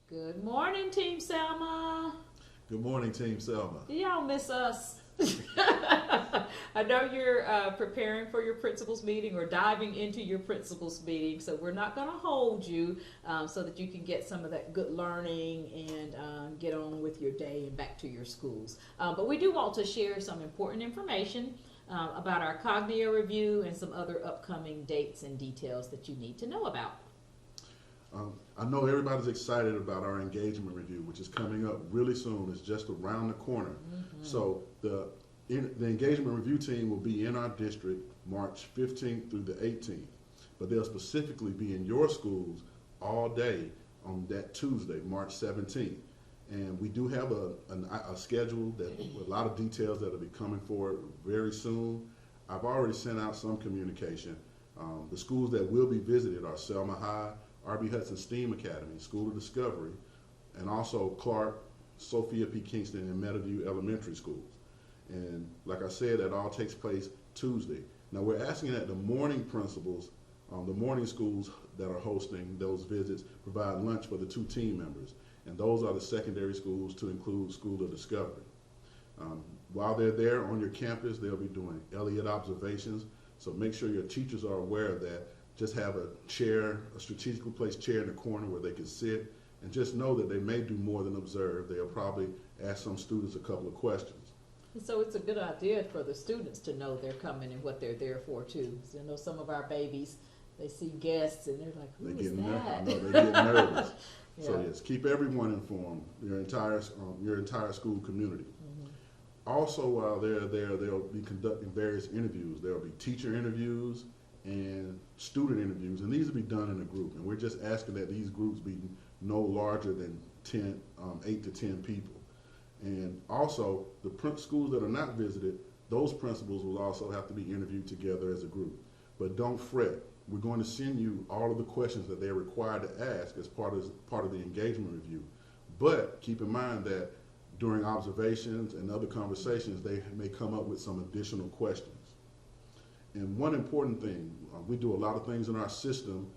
Good morning, Team Selma. Good morning, Team Selma. Do y'all miss us? I know you're preparing for your principals meeting or diving into your principals meeting, so we're not going to hold you so that you can get some of that good learning and get on with your day and back to your schools. But we do want to share some important information about our Cognia review and some other upcoming dates and details that you need to know about. I know everybody's excited about our engagement review, which is coming up really soon. It's just around the corner. Mm-hmm. So the engagement review team will be in our district March 15th through the 18th, but they'll specifically be in your schools all day on that Tuesday, March 17th. And we do have a schedule that with a lot of details that will be coming forward very soon. I've already sent out some communication. The schools that will be visited are Selma High, R.B. Hudson STEAM Academy, School of Discovery, and also Clark, Sophia P. Kingston, and Meadowview Elementary Schools. And like I said, that all takes place Tuesday. Now we're asking that the morning principals, the morning schools that are hosting those visits provide lunch for the two team members. And those are the secondary schools to include School of Discovery. While they're there on your campus, they'll be doing Elliott observations. So make sure your teachers are aware of that. Just have a chair, a strategically placed chair in the corner where they can sit, and just know that they may do more than observe. They'll probably ask some students a couple of questions. So it's a good idea for the students to know they're coming and what they're there for too. So I know some of our babies, they see guests and they're like, "Who is that?" I know they get nervous. Yeah. So yes, keep everyone informed. Your entire school community. Mm-hmm. Also, while they're there, they'll be conducting various interviews. There will be teacher interviews and student interviews, and these will be done in a group. And we're just asking that these groups be no larger than 8 to 10 people. And also, the schools that are not visited, those principals will also have to be interviewed together as a group. But don't fret. We're going to send you all of the questions that they're required to ask as part of the engagement review. But keep in mind that during observations and other conversations, they may come up with some additional questions. And one important thing, we do a lot of things in our system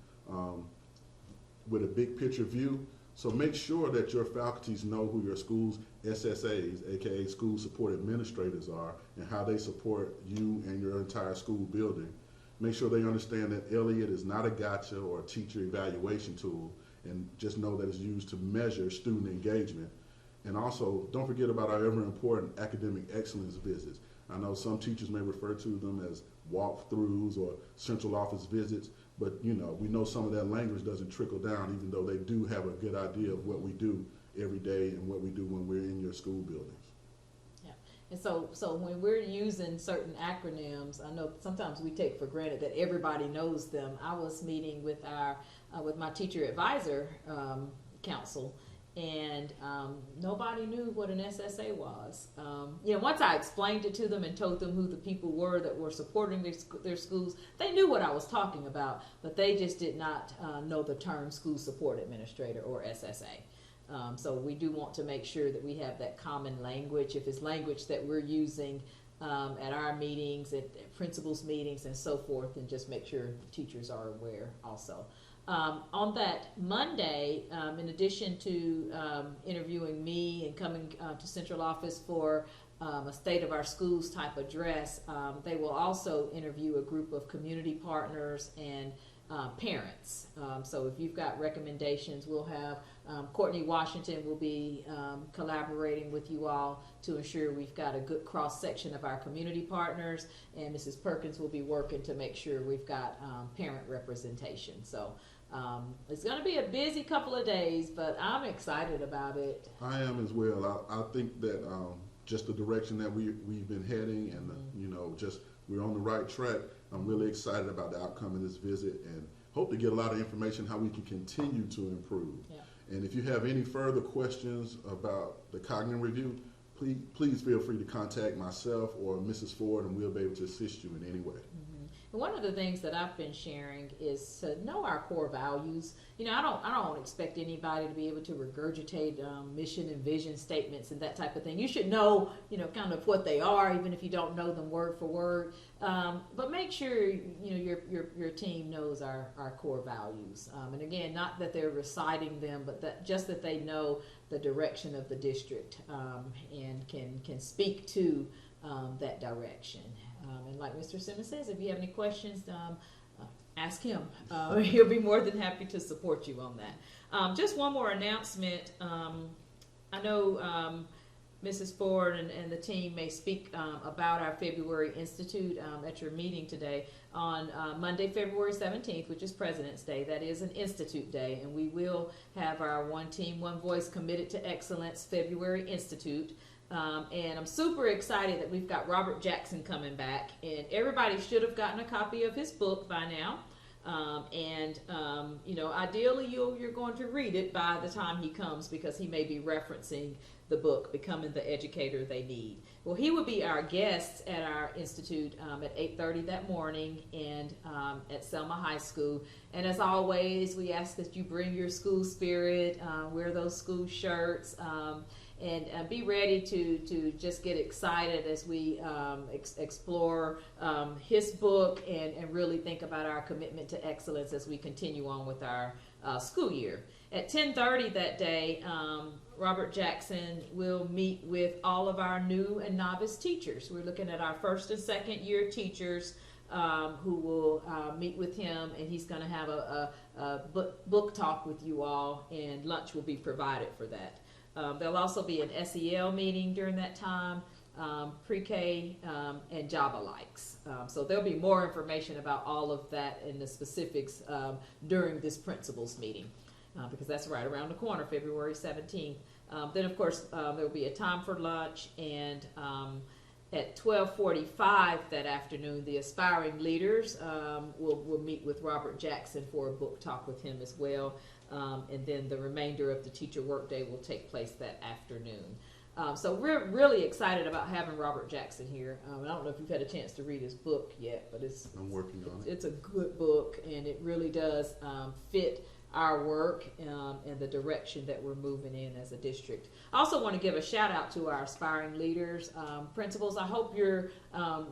with a big picture view. So make sure that your faculties know who your school's SSAs, aka school support administrators, are and how they support you and your entire school building. Make sure they understand that Elliott is not a gotcha or a teacher evaluation tool, and just know that it's used to measure student engagement. And also, don't forget about our ever important academic excellence visits. I know some teachers may refer to them as walkthroughs or central office visits, but we know some of that language doesn't trickle down, even though they do have a good idea of what we do every day and what we do when we're in your school buildings. Yeah, and so when we're using certain acronyms, I know sometimes we take for granted that everybody knows them. I was meeting with with my teacher advisor council, and nobody knew what an SSA was. Once I explained it to them and told them who the people were that were supporting their schools, they knew what I was talking about, but they just did not know the term school support administrator or SSA. So we do want to make sure that we have that common language. If it's language that we're using at our meetings, at principals meetings and so forth, and just make sure teachers are aware also. On that Monday, in addition to interviewing me and coming to central office for a state of our schools type address, they will also interview a group of community partners and parents. So if you've got recommendations, we'll have Courtney Washington will be collaborating with you all to ensure we've got a good cross section of our community partners, and Mrs. Perkins will be working to make sure we've got parent representation. So it's going to be a busy couple of days, but I'm excited about it. I am as well. I think that just the direction that we've been heading, and just we're on the right track. I'm really excited about the outcome of this visit, and hope to get a lot of information how we can continue to improve. Yeah. And if you have any further questions about the Cognia review, please feel free to contact myself or Mrs. Ford, and we'll be able to assist you in any way. Mm-hmm. And one of the things that I've been sharing is to know our core values. You know, I don't expect anybody to be able to regurgitate mission and vision statements and that type of thing. You should know, you know, kind of what they are, even if you don't know them word for word. But make sure, you know, your team knows our core values. And again, not that they're reciting them, but that just that they know the direction of the district and can speak to that direction. And like Mr. Simmons says, if you have any questions, ask him. He'll be more than happy to support you on that. Just one more announcement. I know Mrs. Ford and the team may speak about our February Institute at your meeting today on Monday, February 17th, which is President's Day. That is an Institute Day, and we will have our One Team, One Voice Committed to Excellence February Institute. And I'm super excited that we've got Robert Jackson coming back, and everybody should have gotten a copy of his book by now. You know, ideally you're going to read it by the time he comes, because he may be referencing the book, Becoming the Educator They Need. Well, he will be our guest at our institute at 8:30 that morning and at Selma High School. And as always, we ask that you bring your school spirit, wear those school shirts, and be ready to just get excited as we explore his book and really think about our commitment to excellence as we continue on with our school year. At 10:30 that day, Robert Jackson will meet with all of our new and novice teachers. We're looking at our first and second year teachers who will meet with him, and he's going to have a book talk with you all, and lunch will be provided for that. There'll also be an SEL meeting during that time, pre-K, and Java likes. So there'll be more information about all of that and the specifics during this principals meeting, because that's right around the corner, February 17th. Then, of course, there'll be a time for lunch, and at 12:45 that afternoon, the aspiring leaders will meet with Robert Jackson for a book talk with him as well. And then the remainder of the teacher workday will take place that afternoon. So we're really excited about having Robert Jackson here. I don't know if you've had a chance to read his book yet, but I'm working on it. It's a good book, and it really does fit our work and the direction that we're moving in as a district. I also want to give a shout out to our aspiring leaders, principals. I hope you're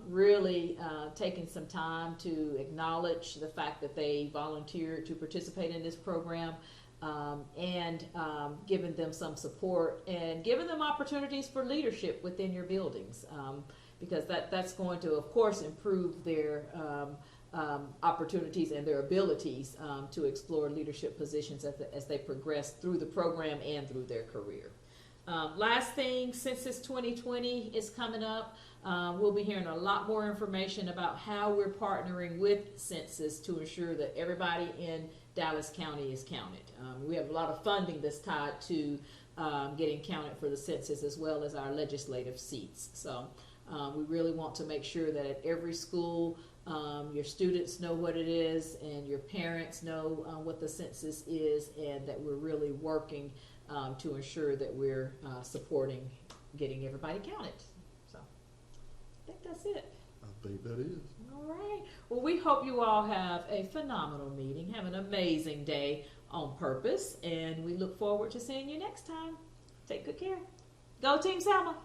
really taking some time to acknowledge the fact that they volunteered to participate in this program, and giving them some support and giving them opportunities for leadership within your buildings, because that's going to, of course, improve their opportunities and their abilities to explore leadership positions as they progress through the program and through their career. Last thing, Census 2020 is coming up. We'll be hearing a lot more information about how we're partnering with Census to ensure that everybody in Dallas County is counted. We have a lot of funding that's tied to getting counted for the census, as well as our legislative seats. So we really want to make sure that at every school, your students know what it is, and your parents know what the census is, and that we're really working to ensure that we're supporting getting everybody counted. So I think that's it. I think that is. All right. Well, we hope you all have a phenomenal meeting. Have an amazing day on purpose, and we look forward to seeing you next time. Take good care. Go Team Selma.